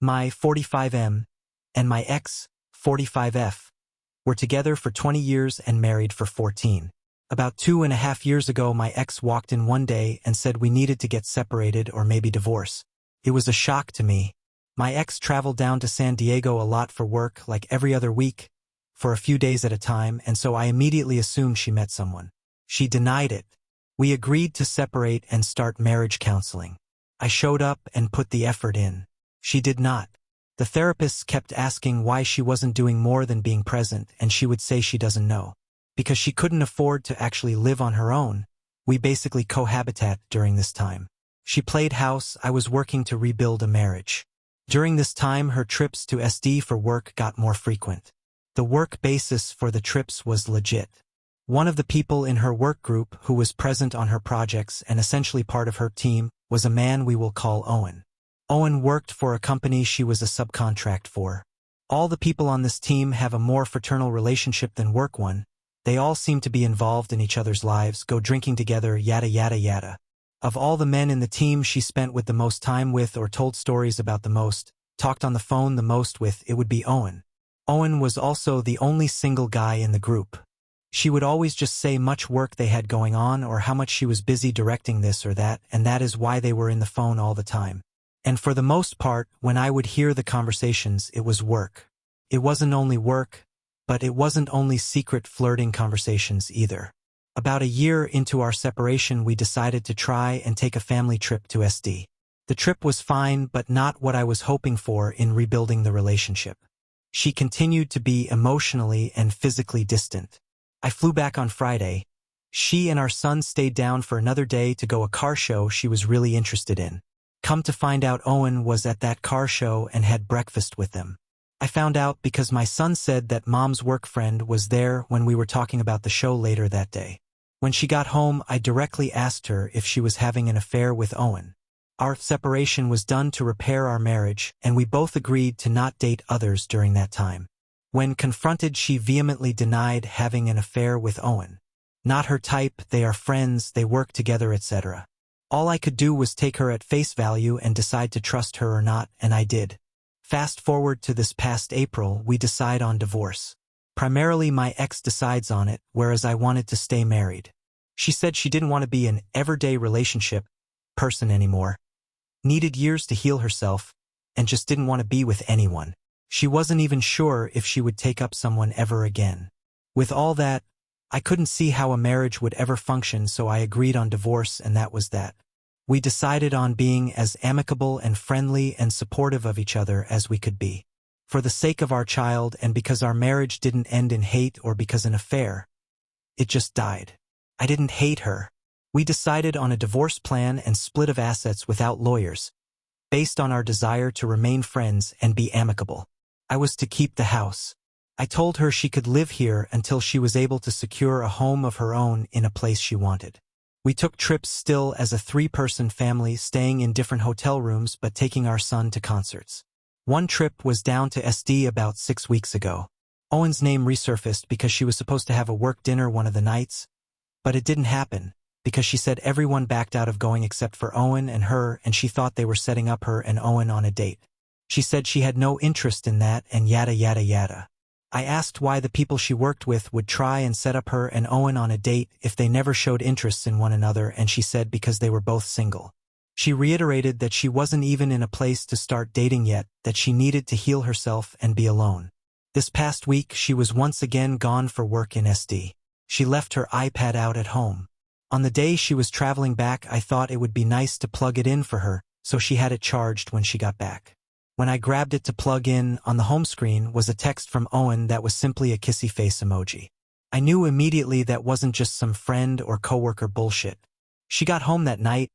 My 45M and my ex, 45F, were together for 20 years and married for 14. About 2.5 years ago, my ex walked in one day and said we needed to get separated or maybe divorce. It was a shock to me. My ex traveled down to San Diego a lot for work, like every other week, for a few days at a time, and so I immediately assumed she met someone. She denied it. We agreed to separate and start marriage counseling. I showed up and put the effort in. She did not. The therapists kept asking why she wasn't doing more than being present, and she would say she doesn't know. Because she couldn't afford to actually live on her own, we basically cohabited during this time. She played house. I was working to rebuild a marriage. During this time, her trips to SD for work got more frequent. The work basis for the trips was legit. One of the people in her work group who was present on her projects and essentially part of her team was a man we will call Owen. Owen worked for a company she was a subcontract for. All the people on this team have a more fraternal relationship than work one. They all seem to be involved in each other's lives, go drinking together, yada yada yada. Of all the men in the team she spent with the most time with or told stories about the most, talked on the phone the most with, it would be Owen. Owen was also the only single guy in the group. She would always just say much work they had going on or how much she was busy directing this or that, and that is why they were in the phone all the time. And for the most part, when I would hear the conversations, it was work. It wasn't only work, but it wasn't only secret flirting conversations either. About a year into our separation, we decided to try and take a family trip to SD. The trip was fine, but not what I was hoping for in rebuilding the relationship. She continued to be emotionally and physically distant. I flew back on Friday. She and our son stayed down for another day to go a car show she was really interested in. Come to find out, Owen was at that car show and had breakfast with them. I found out because my son said that Mom's work friend was there when we were talking about the show later that day. When she got home, I directly asked her if she was having an affair with Owen. Our separation was done to repair our marriage, and we both agreed to not date others during that time. When confronted, she vehemently denied having an affair with Owen. Not her type, they are friends, they work together, etc. All I could do was take her at face value and decide to trust her or not, and I did. Fast forward to this past April, we decide on divorce. Primarily my ex decides on it, whereas I wanted to stay married. She said she didn't want to be an everyday relationship person anymore, needed years to heal herself, and just didn't want to be with anyone. She wasn't even sure if she would take up someone ever again. With all that, I couldn't see how a marriage would ever function, so I agreed on divorce, and that was that. We decided on being as amicable and friendly and supportive of each other as we could be. For the sake of our child and because our marriage didn't end in hate or because an affair. It just died. I didn't hate her. We decided on a divorce plan and split of assets without lawyers, based on our desire to remain friends and be amicable. I was to keep the house. I told her she could live here until she was able to secure a home of her own in a place she wanted. We took trips still as a 3-person family, staying in different hotel rooms but taking our son to concerts. One trip was down to SD about 6 weeks ago. Owen's name resurfaced because she was supposed to have a work dinner one of the nights, but it didn't happen because she said everyone backed out of going except for Owen and her, and she thought they were setting up her and Owen on a date. She said she had no interest in that and yada yada yada. I asked why the people she worked with would try and set up her and Owen on a date if they never showed interests in one another, and she said because they were both single. She reiterated that she wasn't even in a place to start dating yet, that she needed to heal herself and be alone. This past week, she was once again gone for work in SD. She left her iPad out at home. On the day she was traveling back, I thought it would be nice to plug it in for her, so she had it charged when she got back. When I grabbed it to plug in, on the home screen was a text from Owen that was simply a kissy face emoji. I knew immediately that wasn't just some friend or coworker bullshit. She got home that night.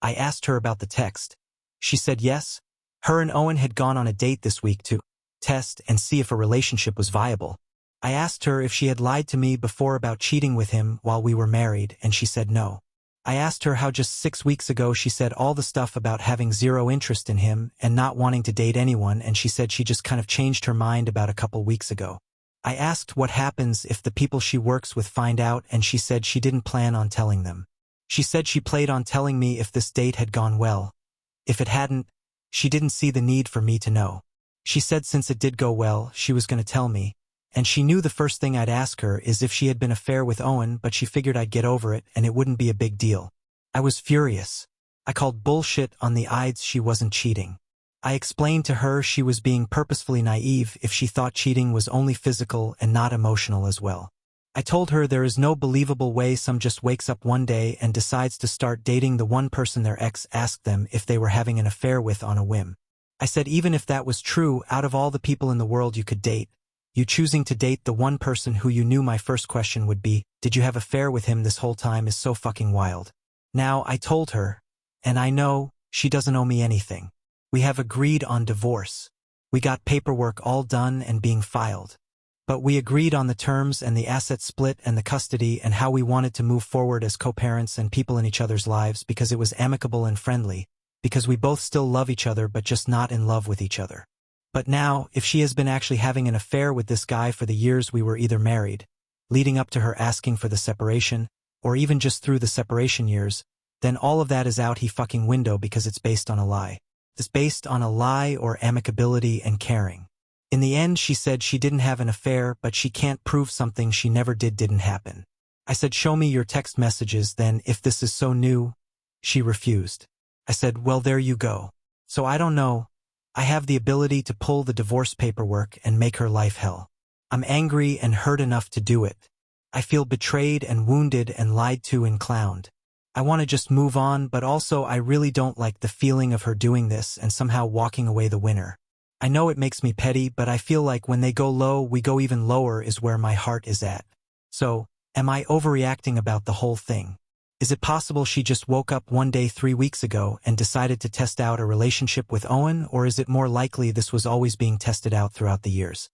I asked her about the text. She said yes. Her and Owen had gone on a date this week to test and see if a relationship was viable. I asked her if she had lied to me before about cheating with him while we were married, and she said no. I asked her how just 6 weeks ago she said all the stuff about having zero interest in him and not wanting to date anyone, and she said she just kind of changed her mind about a couple weeks ago. I asked what happens if the people she works with find out, and she said she didn't plan on telling them. She said she planned on telling me if this date had gone well. If it hadn't, She didn't see the need for me to know. She said since it did go well, she was going to tell me, and she knew the first thing I'd ask her is if she had been affair with Owen, but she figured I'd get over it and it wouldn't be a big deal. I was furious. I called bullshit on the ides she wasn't cheating. I explained to her she was being purposefully naive if she thought cheating was only physical and not emotional as well. I told her there is no believable way some just wakes up one day and decides to start dating the one person their ex asked them if they were having an affair with on a whim. I said even if that was true, out of all the people in the world you could date, you choosing to date the one person who you knew my first question would be, did you have an affair with him this whole time, is so fucking wild. Now, I told her, and I know, she doesn't owe me anything. We have agreed on divorce. We got paperwork all done and being filed. But we agreed on the terms and the asset split and the custody and how we wanted to move forward as co-parents and people in each other's lives because it was amicable and friendly, because we both still love each other but just not in love with each other. But now, if she has been actually having an affair with this guy for the years we were either married, leading up to her asking for the separation, or even just through the separation years, then all of that is out he fucking window because it's based on a lie. It's based on a lie or amicability and caring. In the end, she said she didn't have an affair, but she can't prove something she never didn't happen. I said, show me your text messages then if this is so new. She refused. I said, well, there you go. So I don't know. I have the ability to pull the divorce paperwork and make her life hell. I'm angry and hurt enough to do it. I feel betrayed and wounded and lied to and clowned. I want to just move on, but also I really don't like the feeling of her doing this and somehow walking away the winner. I know it makes me petty, but I feel like when they go low, we go even lower is where my heart is at. So, am I overreacting about the whole thing? Is it possible she just woke up one day 3 weeks ago and decided to test out a relationship with Owen, or is it more likely this was always being tested out throughout the years?